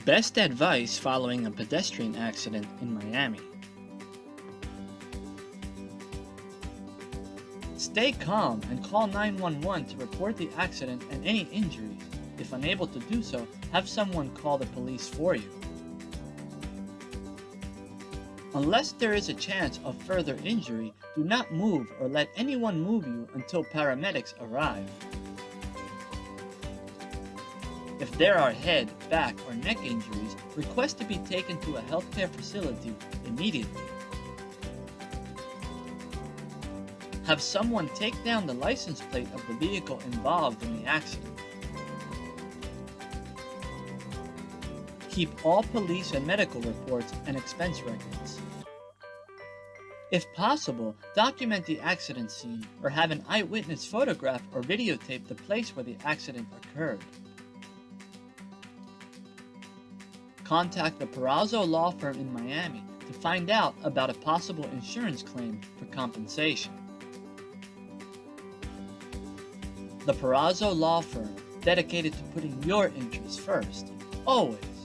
Best advice following a pedestrian accident in Miami. Stay calm and call 911 to report the accident and any injuries. If unable to do so, have someone call the police for you. Unless there is a chance of further injury, do not move or let anyone move you until paramedics arrive. If there are head, back, or neck injuries, request to be taken to a healthcare facility immediately. Have someone take down the license plate of the vehicle involved in the accident. Keep all police and medical reports and expense records. If possible, document the accident scene or have an eyewitness photograph or videotape the place where the accident occurred. Contact the Perazzo Law Firm in Miami to find out about a possible insurance claim for compensation. The Perazzo Law Firm, dedicated to putting your interests first, always.